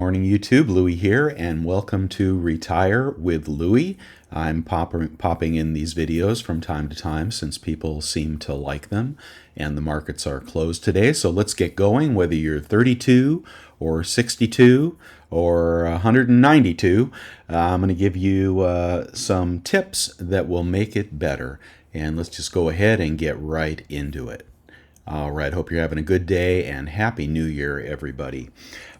Morning YouTube, Louie here, and welcome to Retire with Louie. I'm popping in these videos from time to time since people seem to like them, and the markets are closed today. So let's get going. Whether you're 32 or 62 or 192, I'm going to give you some tips that will make it better. And let's just go ahead and get right into it. All right, hope you're having a good day and Happy New Year, everybody.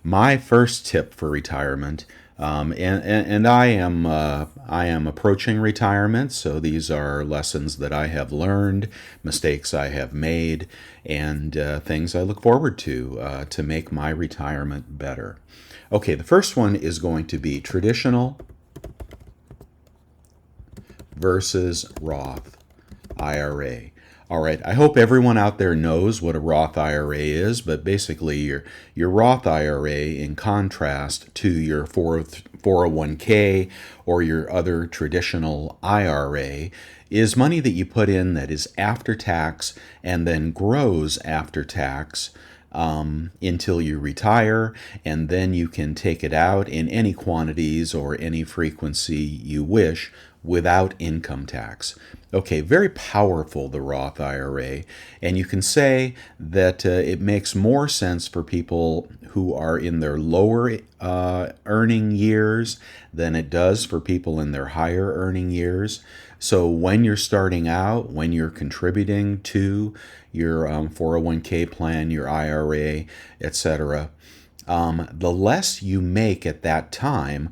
My first tip for retirement, and I am approaching retirement, so these are lessons that I have learned, mistakes I have made, and things I look forward to make my retirement better. Okay, the first one is going to be traditional versus Roth IRA. All right, I hope everyone out there knows what a Roth IRA is, but basically your Roth IRA, in contrast to your 401k or your other traditional IRA, is money that you put in that is after tax and then grows after tax until you retire, and then you can take it out in any quantities or any frequency you wish without income tax. Okay, very powerful, the Roth IRA, and you can say that it makes more sense for people who are in their lower earning years than it does for people in their higher earning years. So when you're starting out, when you're contributing to your 401k plan, your IRA, etc., the less you make at that time,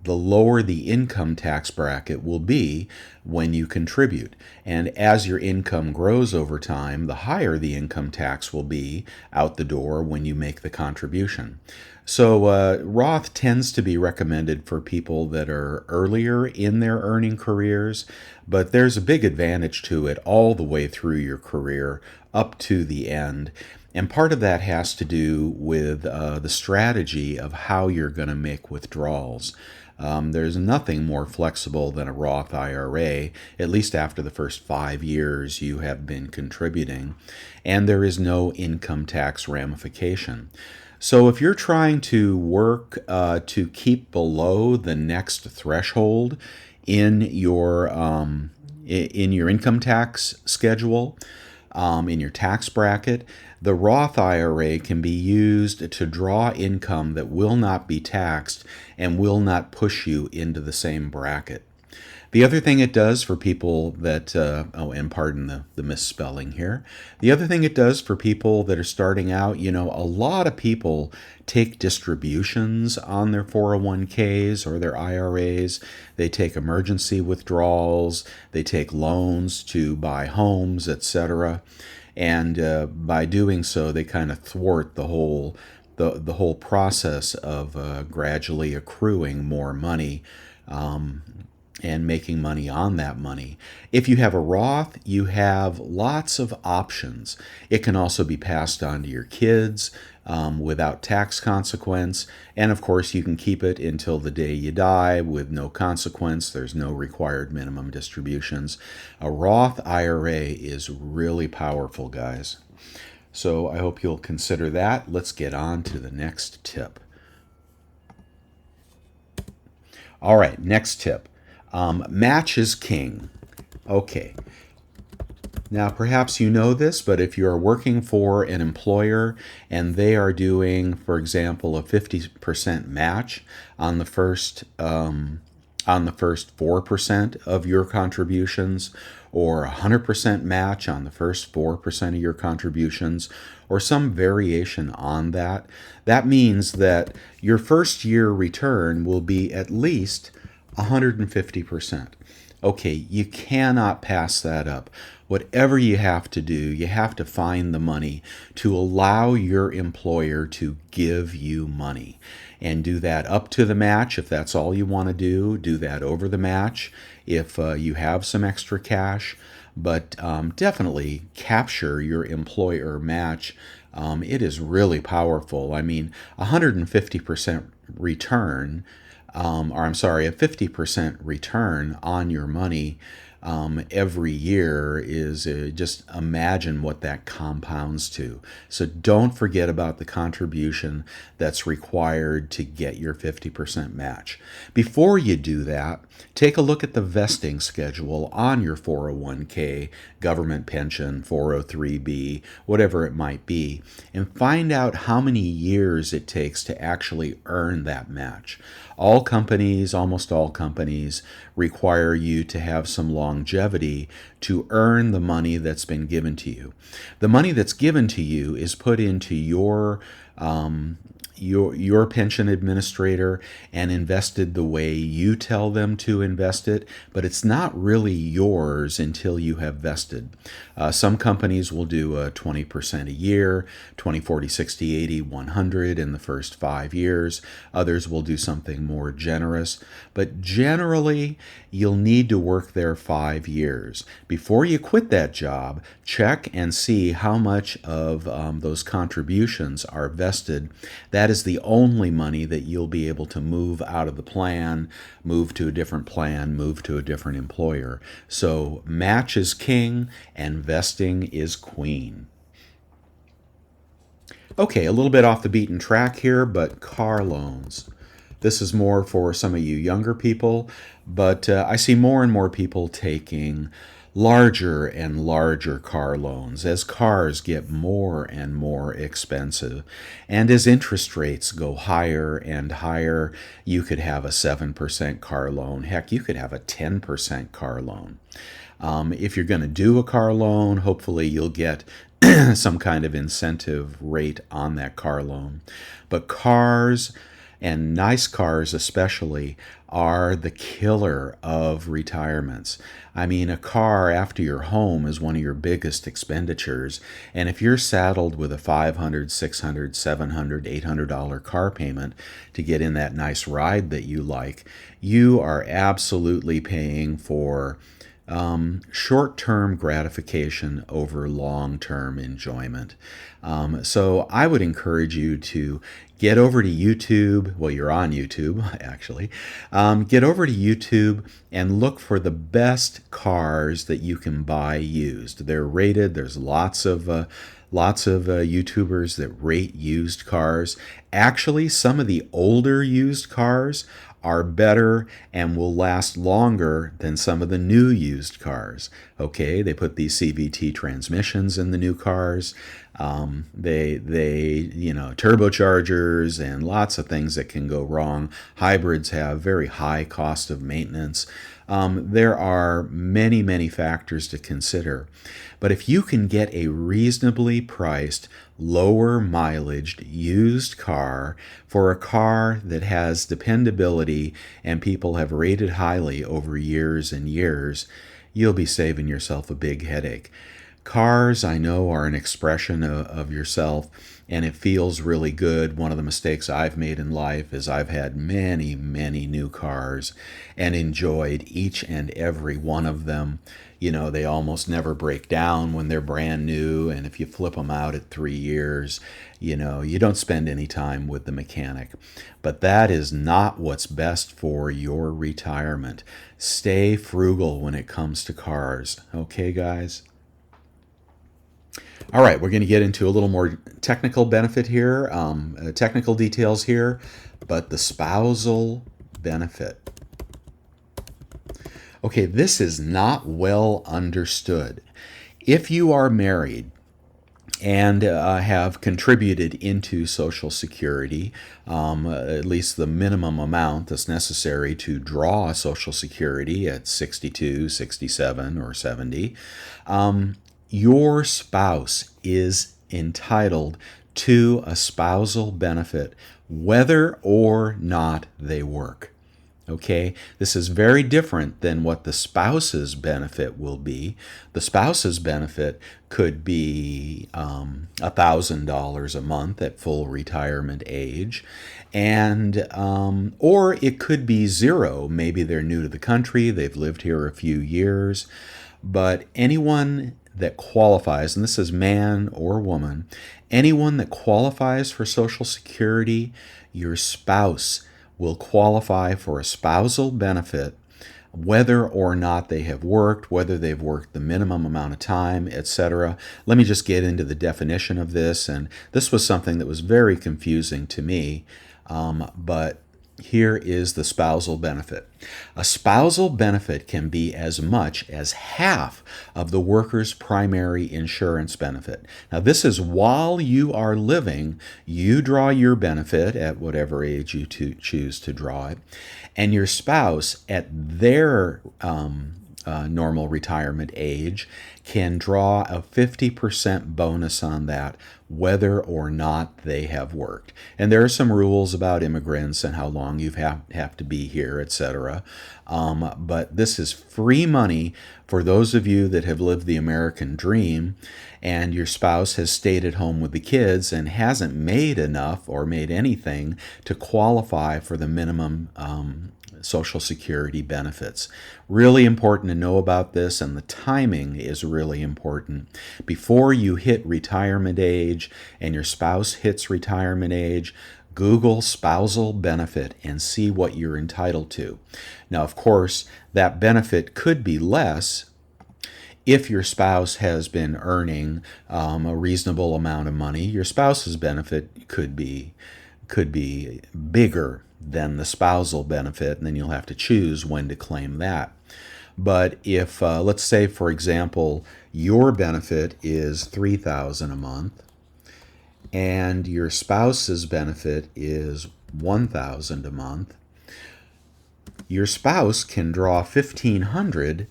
the lower the income tax bracket will be when you contribute. And as your income grows over time, the higher the income tax will be out the door when you make the contribution. So Roth tends to be recommended for people that are earlier in their earning careers, but there's a big advantage to it all the way through your career up to the end. And part of that has to do with the strategy of how you're going to make withdrawals. There's nothing more flexible than a Roth IRA, at least after the first 5 years you have been contributing, and there is no income tax ramification. So if you're trying to work to keep below the next threshold in your income tax schedule, in your tax bracket, the Roth IRA can be used to draw income that will not be taxed and will not push you into the same bracket. The other thing it does for people that, and pardon the misspelling here. The other thing it does for people that are starting out, a lot of people take distributions on their 401ks or their IRAs. They take emergency withdrawals. They take loans to buy homes, etc. And by doing so, they kind of thwart the whole process of gradually accruing more money and making money on that money. If you have a Roth, you have lots of options. It can also be passed on to your kids without tax consequence. And of course, you can keep it until the day you die with no consequence. There's no required minimum distributions. A Roth IRA is really powerful, guys. So I hope you'll consider that. Let's get on to the next tip. All right, next tip. Match is king. Okay. Now, perhaps you know this, but if you're working for an employer and they are doing, for example, a 50% match on the first 4% of your contributions, or a 100% match on the first 4% of your contributions, or some variation on that, that means that your first year return will be at least 150%. Okay, you cannot pass that up. Whatever you have to do, you have to find the money to allow your employer to give you money. And do that up to the match if that's all you want to do. Do that over the match if you have some extra cash. But definitely capture your employer match. It is really powerful. I mean, 150% return, a 50% return on your money every year is just imagine what that compounds to. So don't forget about the contribution that's required to get your 50% match. Before you do that, take a look at the vesting schedule on your 401k, government pension, 403b, whatever it might be, and find out how many years it takes to actually earn that match. All companies, almost all companies, require you to have some longevity to earn the money that's been given to you. The money that's given to you is put into your pension administrator and invested the way you tell them to invest it, but it's not really yours until you have vested. Some companies will do a 20% a year, 20, 40, 60, 80, 100 in the first 5 years. Others will do something more generous, but generally you'll need to work there 5 years. Before you quit that job, check and see how much of those contributions are vested. That is the only money that you'll be able to move out of the plan, move to a different plan, move to a different employer. So match is king and vesting is queen. Okay, a little bit off the beaten track here, but car loans. This is more for some of you younger people, but I see more and more people taking larger and larger car loans as cars get more and more expensive. And as interest rates go higher and higher, you could have a 7% car loan. Heck, you could have a 10% car loan. If you're going to do a car loan, hopefully you'll get some kind of incentive rate on that car loan. But cars, and nice cars especially, are the killer of retirements. I mean, a car after your home is one of your biggest expenditures, and if you're saddled with a $500, $600, $700, $800 car payment to get in that nice ride that you like, you are absolutely paying for short-term gratification over long-term enjoyment. So I would encourage you to get over to YouTube. Well, you're on YouTube, actually. Get over to YouTube and look for the best cars that you can buy used. They're rated. There's lots of YouTubers that rate used cars. Actually, some of the older used cars are better and will last longer than some of the new used cars. Okay, they put these CVT transmissions in the new cars. They turbochargers and lots of things that can go wrong. Hybrids have very high cost of maintenance. There are many, many factors to consider. But if you can get a reasonably priced, lower mileaged used car for a car that has dependability and people have rated highly over years and years, you'll be saving yourself a big headache. Cars, I know, are an expression of yourself, and it feels really good. One of the mistakes I've made in life is I've had many, many new cars and enjoyed each and every one of them. You know, they almost never break down when they're brand new, and if you flip them out at 3 years, you know, you don't spend any time with the mechanic. But that is not what's best for your retirement. Stay frugal when it comes to cars. Okay, guys? All right, we're going to get into a little more technical benefit here, technical details here, but the spousal benefit. Okay, this is not well understood. If you are married and have contributed into Social Security, at least the minimum amount that's necessary to draw Social Security at 62, 67, or 70, your spouse is entitled to a spousal benefit whether or not they work. Okay, this is very different than what the spouse's benefit will be. The spouse's benefit could be $1,000 a month at full retirement age, and or it could be zero. Maybe they're new to the country, they've lived here a few years, but anyone that qualifies, and this is man or woman, anyone that qualifies for Social Security, your spouse will qualify for a spousal benefit whether or not they have worked, whether they've worked the minimum amount of time, etc. Let me just get into the definition of this. And this was something that was very confusing to me, but here is the spousal benefit. A spousal benefit can be as much as half of the worker's primary insurance benefit. Now, this is while you are living, you draw your benefit at whatever age you choose to draw it, and your spouse at their normal retirement age can draw a 50% bonus on that, whether or not they have worked. And there are some rules about immigrants and how long you have to be here, etc. But this is free money for those of you that have lived the American dream and your spouse has stayed at home with the kids and hasn't made enough or made anything to qualify for the minimum Social Security benefits. Really important to know about this, and the timing is really important. Before you hit retirement age and your spouse hits retirement age, Google spousal benefit and see what you're entitled to. Now, of course, that benefit could be less if your spouse has been earning a reasonable amount of money. Your spouse's benefit could be bigger than the spousal benefit, and then you'll have to choose when to claim that. But if, let's say, for example, your benefit is $3,000 a month, and your spouse's benefit is $1,000 a month, your spouse can draw $1,500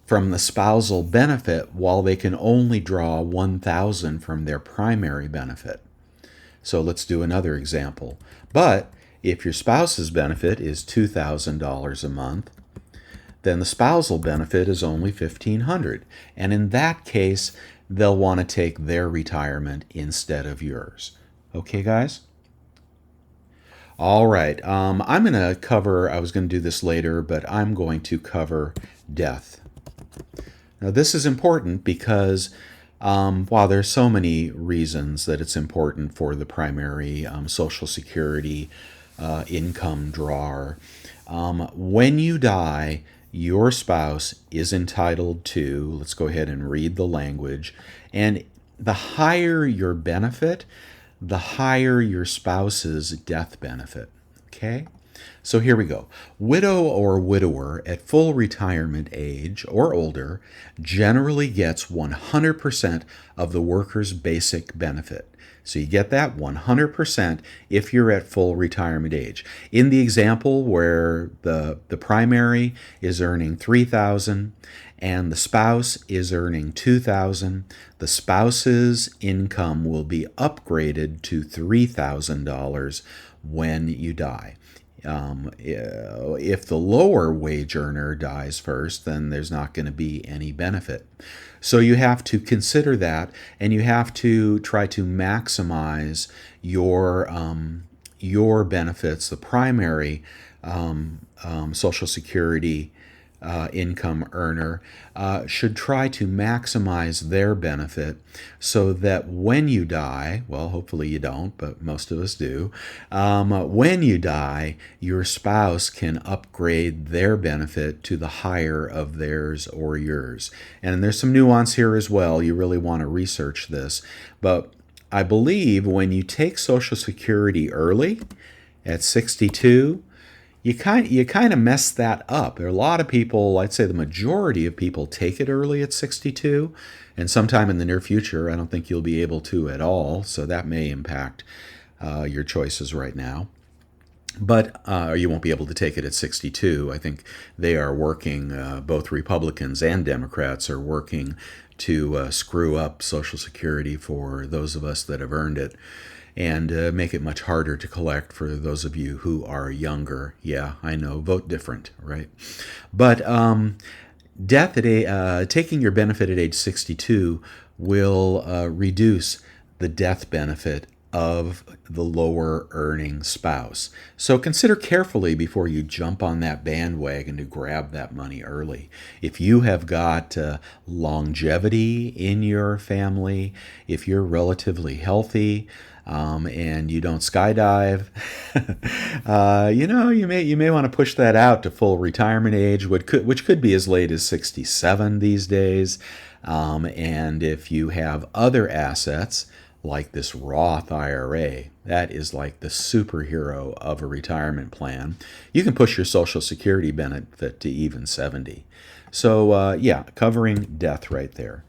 from the spousal benefit while they can only draw $1,000 from their primary benefit. So let's do another example. But if your spouse's benefit is $2,000 a month, then the spousal benefit is only $1,500. And in that case, they'll want to take their retirement instead of yours. Okay, guys? All right. I'm going to cover, I was going to do this later, but I'm going to cover death. Now, this is important because while there's so many reasons that it's important for the primary Social Security income drawer, when you die, your spouse is entitled to, let's go ahead and read the language, and the higher your benefit, the higher your spouse's death benefit. Okay? So here we go. Widow or widower at full retirement age or older generally gets 100% of the worker's basic benefit. So you get that 100% if you're at full retirement age. In the example where the primary is earning $3,000 and the spouse is earning $2,000, the spouse's income will be upgraded to $3,000 when you die. If the lower wage earner dies first, then there's not going to be any benefit. So you have to consider that, and you have to try to maximize your benefits. The primary Social Security income earner should try to maximize their benefit so that when you die, well, hopefully you don't, but most of us do, when you die, your spouse can upgrade their benefit to the higher of theirs or yours. And there's some nuance here as well. You really want to research this. But I believe when you take Social Security early at 62, you kind of mess that up. There are a lot of people, I'd say the majority of people take it early at 62, and sometime in the near future, I don't think you'll be able to at all, so that may impact your choices right now. But you won't be able to take it at 62. I think they are working, both Republicans and Democrats are working to screw up Social Security for those of us that have earned it, and make it much harder to collect for those of you who are younger. Yeah, I know, vote different, right? But death at taking your benefit at age 62 will reduce the death benefit of the lower earning spouse. So consider carefully before you jump on that bandwagon to grab that money early. If you have got longevity in your family, if you're relatively healthy, and you don't skydive, you may want to push that out to full retirement age, which could be as late as 67 these days. And if you have other assets like this Roth IRA, that is like the superhero of a retirement plan. You can push your Social Security benefit to even 70. So yeah, covering death right there.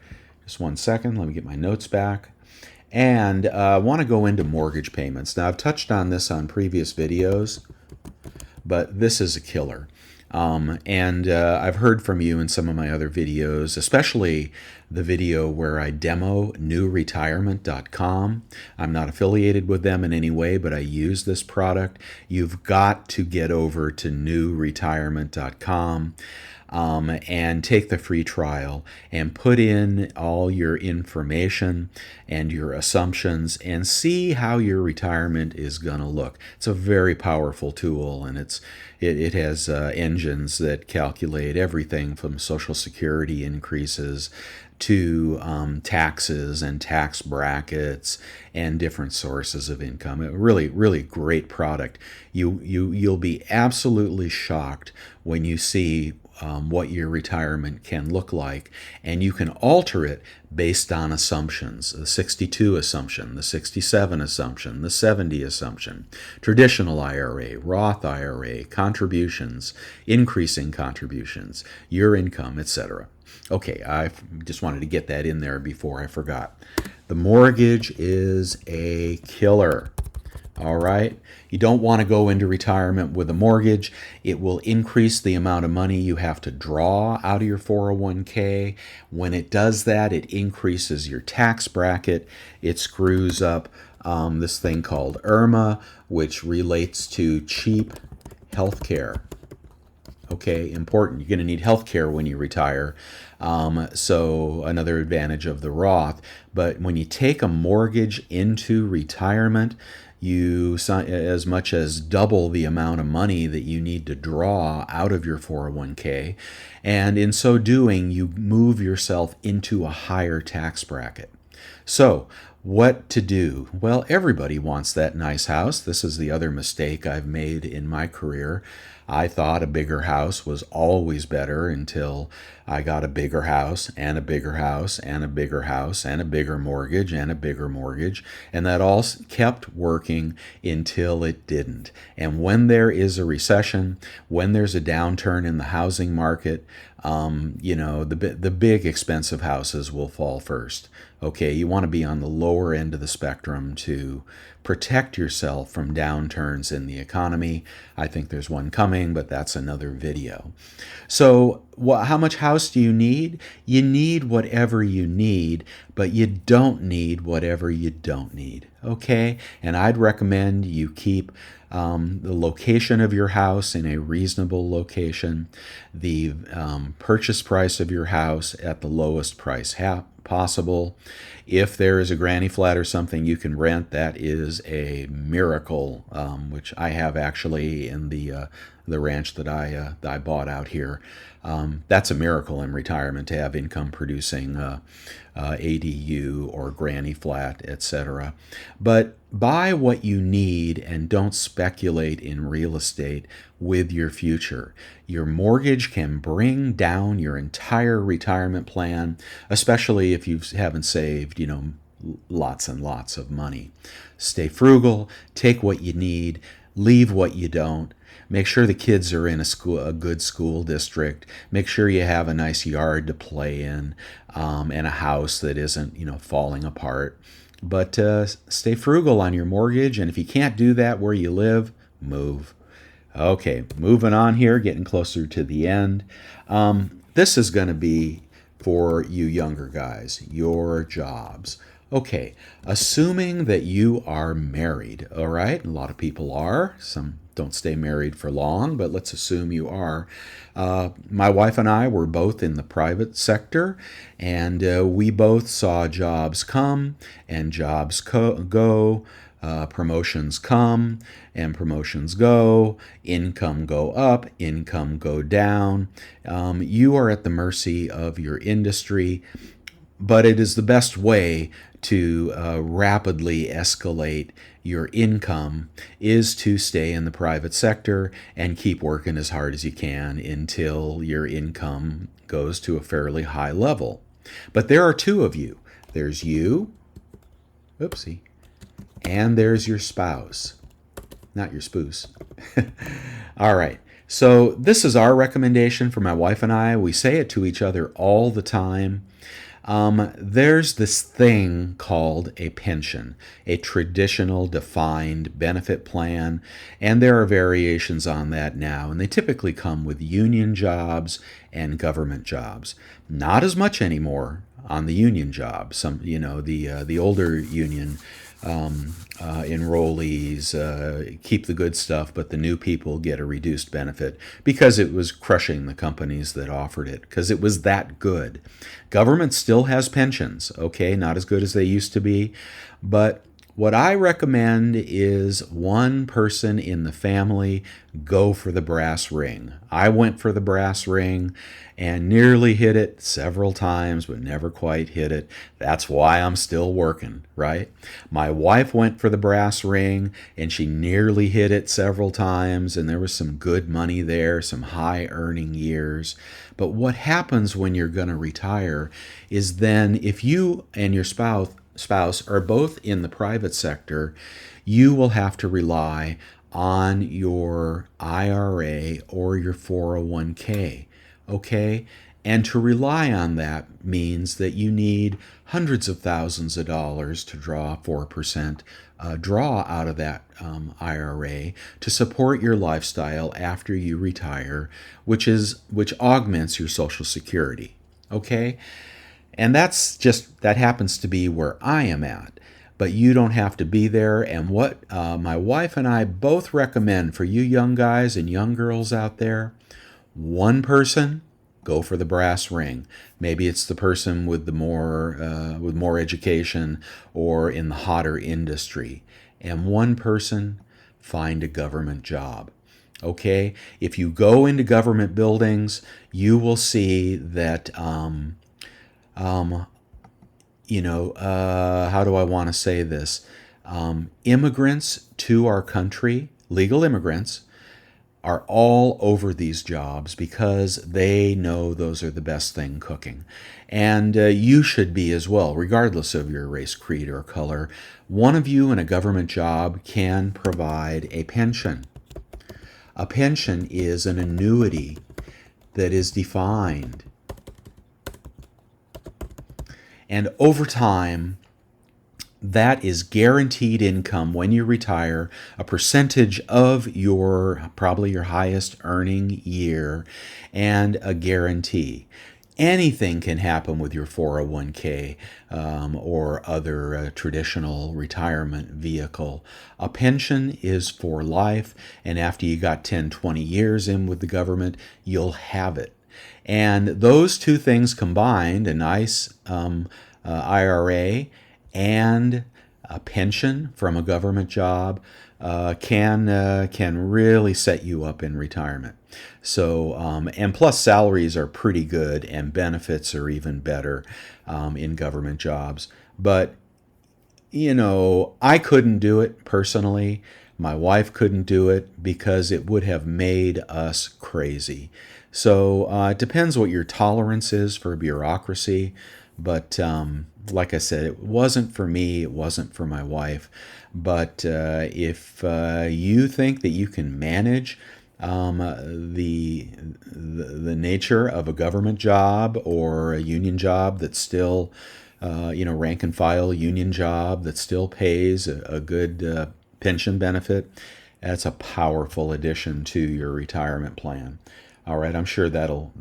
Just 1 second, let me get my notes back. And I want to go into mortgage payments. Now, I've touched on this on previous videos, but this is a killer. I've heard from you in some of my other videos, especially the video where I demo newretirement.com. I'm not affiliated with them in any way, but I use this product. You've got to get over to newretirement.com. And take the free trial and put in all your information and your assumptions and see how your retirement is going to look. It's a very powerful tool, and it has engines that calculate everything from Social Security increases to taxes and tax brackets and different sources of income. A really, really great product. You'll be absolutely shocked when you see what your retirement can look like, and you can alter it based on assumptions. The 62 assumption, the 67 assumption, the 70 assumption, traditional IRA, Roth IRA, contributions, increasing contributions, your income, etc. Okay, I just wanted to get that in there before I forgot. The mortgage is a killer. All right. You don't want to go into retirement with a mortgage. It will increase the amount of money you have to draw out of your 401k. When it does that, it increases your tax bracket. It screws up this thing called IRMA, which relates to cheap health care. Okay, important. You're going to need health care when you retire. So another advantage of the Roth. But when you take a mortgage into retirement, you as much as double the amount of money that you need to draw out of your 401k. And in so doing, you move yourself into a higher tax bracket. So what to do? Well, everybody wants that nice house. This is the other mistake I've made in my career. I thought a bigger house was always better until I got a bigger house and a bigger house and a bigger house and a bigger mortgage and a bigger mortgage. And that all kept working until it didn't. And when there is a recession, when there's a downturn in the housing market, the big expensive houses will fall first. Okay, you want to be on the lower end of the spectrum to protect yourself from downturns in the economy. I think there's one coming, but that's another video. So how much house do you need? You need whatever you need, but you don't need whatever you don't need. Okay? And I'd recommend you keep the location of your house in a reasonable location, the purchase price of your house at the lowest price possible. If there is a granny flat or something you can rent, that is a miracle, which I have actually in the ranch that I bought out here. That's a miracle in retirement to have income producing ADU or granny flat, etc. But buy what you need and don't speculate in real estate with your future. Your mortgage can bring down your entire retirement plan, especially if you haven't saved, lots and lots of money. Stay frugal, take what you need, leave what you don't. Make sure the kids are in a good school district. Make sure you have a nice yard to play in, and a house that isn't, falling apart. But stay frugal on your mortgage, and if you can't do that where you live, move. Okay, moving on here, getting closer to the end. This is going to be for you younger guys, your jobs. Okay, assuming that you are married, all right? A lot of people are. Some don't stay married for long, but let's assume you are. My wife and I were both in the private sector, and we both saw jobs come and jobs go, promotions come and promotions go, income go up, income go down. You are at the mercy of your industry, but it is the best way to rapidly escalate your income is to stay in the private sector and keep working as hard as you can until your income goes to a fairly high level. But there are two of you. There's you, oopsie, and there's your spouse. Not your spouse. All right. So this is our recommendation for my wife and I. We say it to each other all the time. There's this thing called a pension, a traditional defined benefit plan, and there are variations on that now, and they typically come with union jobs and government jobs. Not as much anymore on the union job. Some, the older union enrollees keep the good stuff, but the new people get a reduced benefit because it was crushing the companies that offered it, because it was that good. Government still has pensions, okay, not as good as they used to be, but what I recommend is one person in the family go for the brass ring. I went for the brass ring and nearly hit it several times, but never quite hit it. That's why I'm still working, right? My wife went for the brass ring and she nearly hit it several times, and there was some good money there, some high earning years. But what happens when you're going to retire is then if you and your spouse are both in the private sector, you will have to rely on your IRA or your 401k, okay? And to rely on that means that you need hundreds of thousands of dollars to draw 4% draw out of that IRA to support your lifestyle after you retire, which augments your Social Security, okay? And that happens to be where I am at. But you don't have to be there. And what my wife and I both recommend for you young guys and young girls out there, one person, go for the brass ring. Maybe it's the person with more education or in the hotter industry. And one person, find a government job. Okay? If you go into government buildings, you will see that how do I want to say this? Immigrants to our country, legal immigrants, are all over these jobs because they know those are the best thing cooking. And you should be as well, regardless of your race, creed, or color. One of you in a government job can provide a pension. A pension is an annuity that is defined. And over time, that is guaranteed income when you retire, a percentage of probably your highest earning year, and a guarantee. Anything can happen with your 401k or other traditional retirement vehicle. A pension is for life, and after you got 10, 20 years in with the government, you'll have it. And those two things combined, a nice IRA and a pension from a government job, can really set you up in retirement. So, and plus salaries are pretty good and benefits are even better in government jobs. But, I couldn't do it personally. My wife couldn't do it because it would have made us crazy. So it depends what your tolerance is for bureaucracy. But like I said, it wasn't for me. It wasn't for my wife. But if you think that you can manage the nature of a government job or a union job that's still, rank and file union job that still pays a good pension benefit, that's a powerful addition to your retirement plan. All right, I'm sure that'll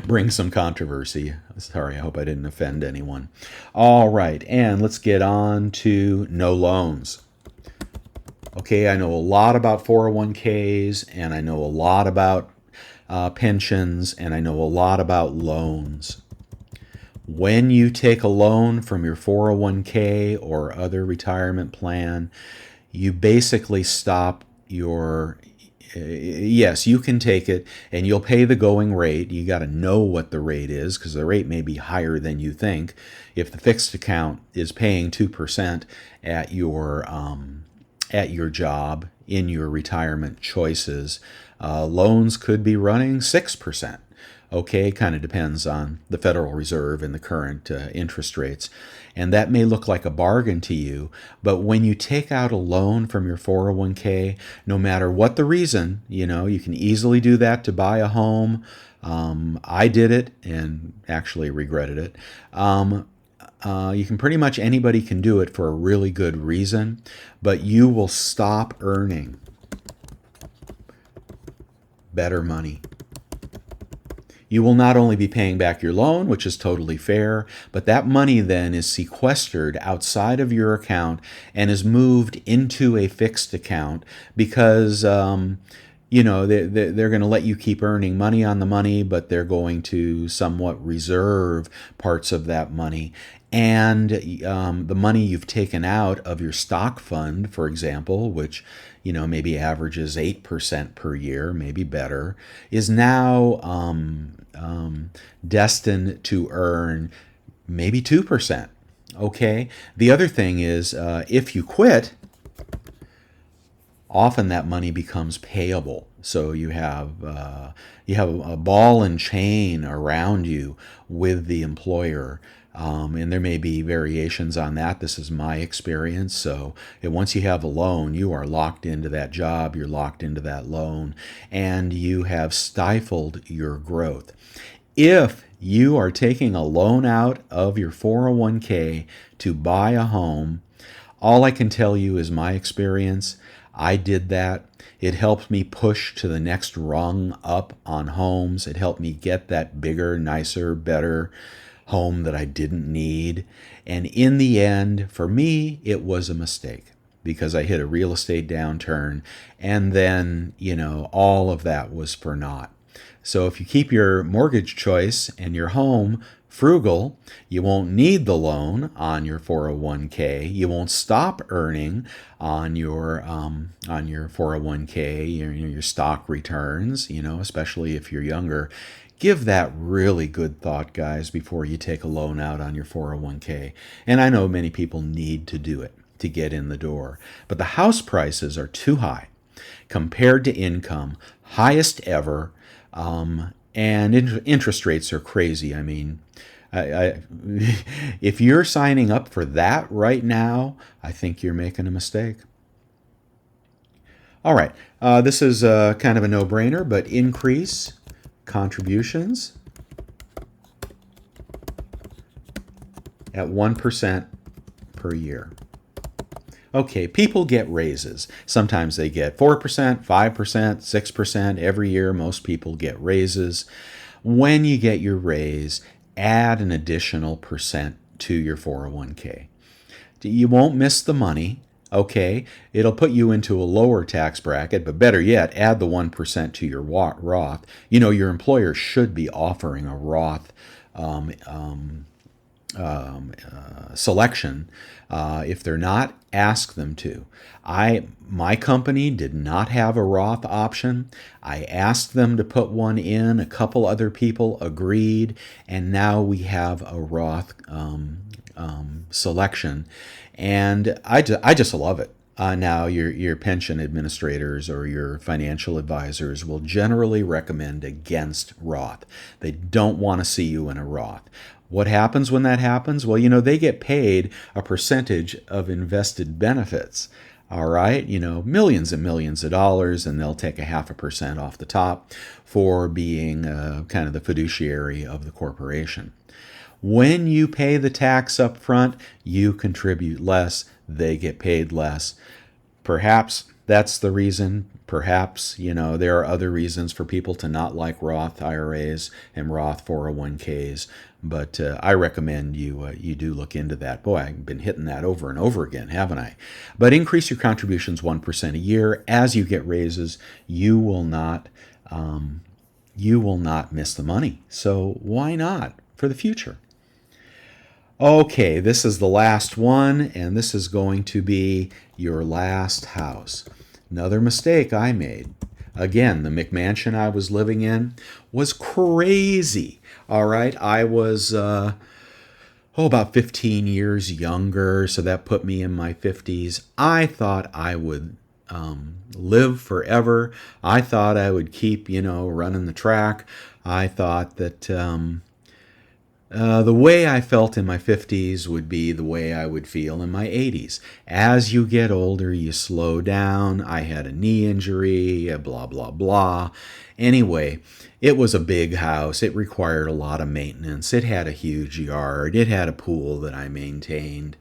bring some controversy. Sorry, I hope I didn't offend anyone. All right, and let's get on to no loans. Okay, I know a lot about 401ks, and I know a lot about pensions, and I know a lot about loans. When you take a loan from your 401k or other retirement plan, you basically stop yes, you can take it and you'll pay the going rate. You got to know what the rate is because the rate may be higher than you think. If the fixed account is paying 2% at your job in your retirement choices, loans could be running 6%. Okay, kind of depends on the Federal Reserve and the current interest rates. And that may look like a bargain to you, but when you take out a loan from your 401k, no matter what the reason, you can easily do that to buy a home. I did it and actually regretted it. You can pretty much anybody can do it for a really good reason, but you will stop earning better money. You will not only be paying back your loan, which is totally fair, but that money then is sequestered outside of your account and is moved into a fixed account because they're going to let you keep earning money on the money, but they're going to somewhat reserve parts of that money. And the money you've taken out of your stock fund, for example, which maybe averages 8% per year, maybe better, is now destined to earn maybe 2%. Okay. The other thing is, if you quit, often that money becomes payable. So you have a ball and chain around you with the employer. And there may be variations on that. This is my experience. So once you have a loan, you are locked into that job, you're locked into that loan, and you have stifled your growth. If you are taking a loan out of your 401k to buy a home, all I can tell you is my experience. I did that. It helped me push to the next rung up on homes. It helped me get that bigger, nicer, better home that I didn't need. And in the end, for me, it was a mistake because I hit a real estate downturn. And then, all of that was for naught. So if you keep your mortgage choice and your home frugal, you won't need the loan on your 401k. You won't stop earning on your 401k, your stock returns, especially if you're younger. Give that really good thought, guys, before you take a loan out on your 401k. And I know many people need to do it to get in the door. But the house prices are too high compared to income, highest ever, and interest rates are crazy. I mean, if you're signing up for that right now, I think you're making a mistake. All right, this is kind of a no-brainer, but increase contributions at 1% per year. Okay, people get raises. Sometimes they get 4%, 5%, 6%. Every year, most people get raises. When you get your raise, add an additional percent to your 401k. You won't miss the money. Okay, it'll put you into a lower tax bracket, but better yet, add the 1% to your Roth. Your employer should be offering a Roth selection. If they're not, ask them to. My company did not have a Roth option. I asked them to put one in. A couple other people agreed, and now we have a Roth selection, and I just love it. Now, your pension administrators or your financial advisors will generally recommend against Roth. They don't want to see you in a Roth. What happens when that happens? Well, they get paid a percentage of invested benefits. All right, millions and millions of dollars, and they'll take a 0.5% off the top for being kind of the fiduciary of the corporation. When you pay the tax up front, you contribute less, they get paid less. Perhaps that's the reason. Perhaps, there are other reasons for people to not like Roth IRAs and Roth 401ks, but I recommend you do look into that. Boy, I've been hitting that over and over again, haven't I? But increase your contributions 1% a year. As you get raises, you will not miss the money. So why not for the future? Okay, this is the last one, and this is going to be your last house. Another mistake I made. Again, the McMansion I was living in was crazy. All right, I was about 15 years younger, so that put me in my 50s. I thought I would live forever. I thought I would keep, running the track. I thought that the way I felt in my 50s would be the way I would feel in my 80s. As you get older, you slow down. I had a knee injury, blah, blah, blah. Anyway, it was a big house. It required a lot of maintenance. It had a huge yard. It had a pool that I maintained.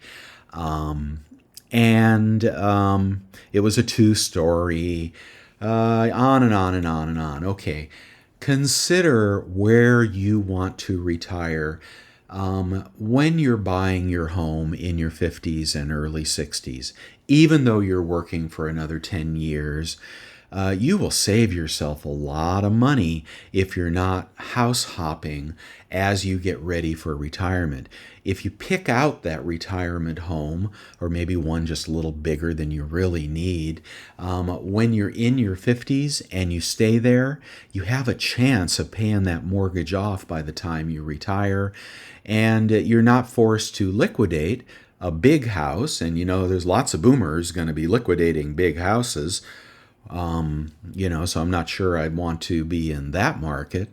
And it was a 2-story, on and on and on and on. Okay. Consider where you want to retire when you're buying your home in your 50s and early 60s. Even though you're working for another 10 years, you will save yourself a lot of money if you're not house hopping as you get ready for retirement. If you pick out that retirement home, or maybe one just a little bigger than you really need, when you're in your 50s and you stay there, you have a chance of paying that mortgage off by the time you retire, and you're not forced to liquidate a big house. And there's lots of boomers going to be liquidating big houses. So I'm not sure I'd want to be in that market.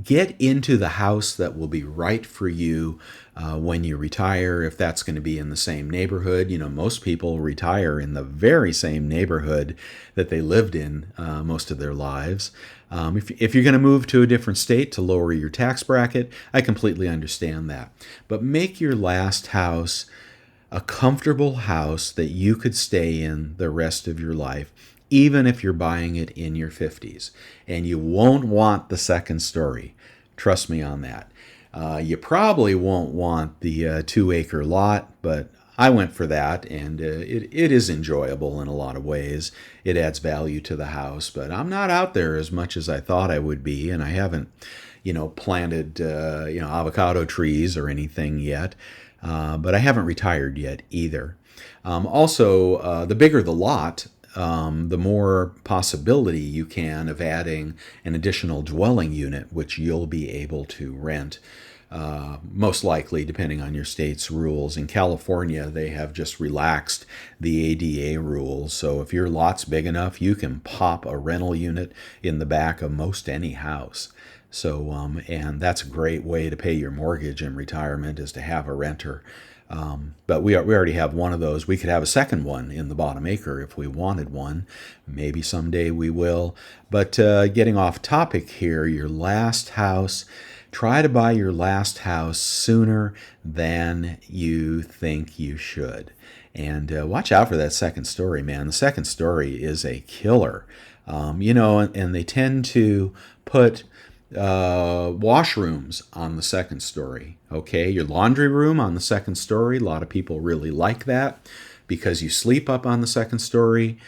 Get into the house that will be right for you when you retire, if that's going to be in the same neighborhood. Most people retire in the very same neighborhood that they lived in most of their lives. If you're going to move to a different state to lower your tax bracket, I completely understand that. But make your last house a comfortable house that you could stay in the rest of your life, even if you're buying it in your 50s. And you won't want the second story. Trust me on that. You probably won't want the 2-acre lot, but I went for that, and it is enjoyable in a lot of ways. It adds value to the house, but I'm not out there as much as I thought I would be, and I haven't, planted, avocado trees or anything yet. But I haven't retired yet either. Also, the bigger the lot, the more possibility you can of adding an additional dwelling unit, which you'll be able to rent. Most likely, depending on your state's rules. In California, they have just relaxed the ADA rules. So if your lot's big enough, you can pop a rental unit in the back of most any house. So, and that's a great way to pay your mortgage in retirement, is to have a renter. But we already have one of those. We could have a second one in the bottom acre if we wanted one. Maybe someday we will. But getting off topic here, your last house, try to buy your last house sooner than you think you should. And watch out for that second story, man. The second story is a killer. And they tend to put washrooms on the second story. Okay, your laundry room on the second story. A lot of people really like that because you sleep up on the second story,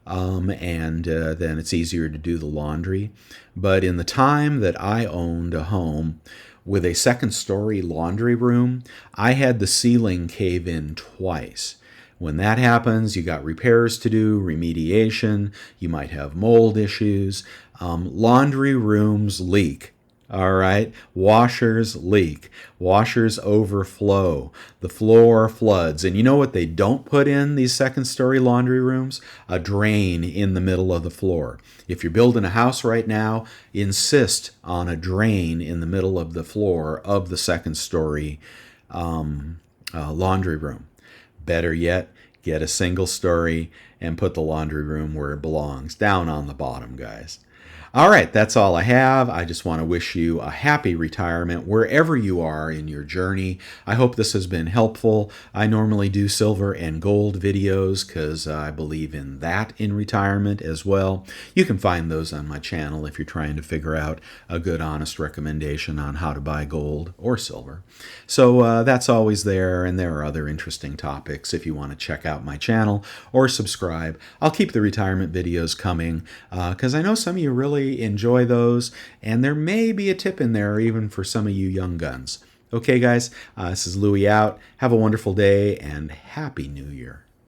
and then it's easier to do the laundry. But in the time that I owned a home with a second story laundry room, I had the ceiling cave in twice. When that happens, you got repairs to do, remediation, you might have mold issues. Laundry rooms leak. All right. Washers leak. Washers overflow. The floor floods. And you know what they don't put in these second story laundry rooms? A drain in the middle of the floor. If you're building a house right now, insist on a drain in the middle of the floor of the second story laundry room. Better yet, get a single story and put the laundry room where it belongs, down on the bottom, guys. All right, that's all I have. I just want to wish you a happy retirement wherever you are in your journey. I hope this has been helpful. I normally do silver and gold videos because I believe in that in retirement as well. You can find those on my channel if you're trying to figure out a good, honest recommendation on how to buy gold or silver. So that's always there, and there are other interesting topics if you want to check out my channel or subscribe. I'll keep the retirement videos coming because I know some of you really enjoy those, and there may be a tip in there even for some of you young guns. Okay, guys, this is Louie out. Have a wonderful day, and Happy New Year.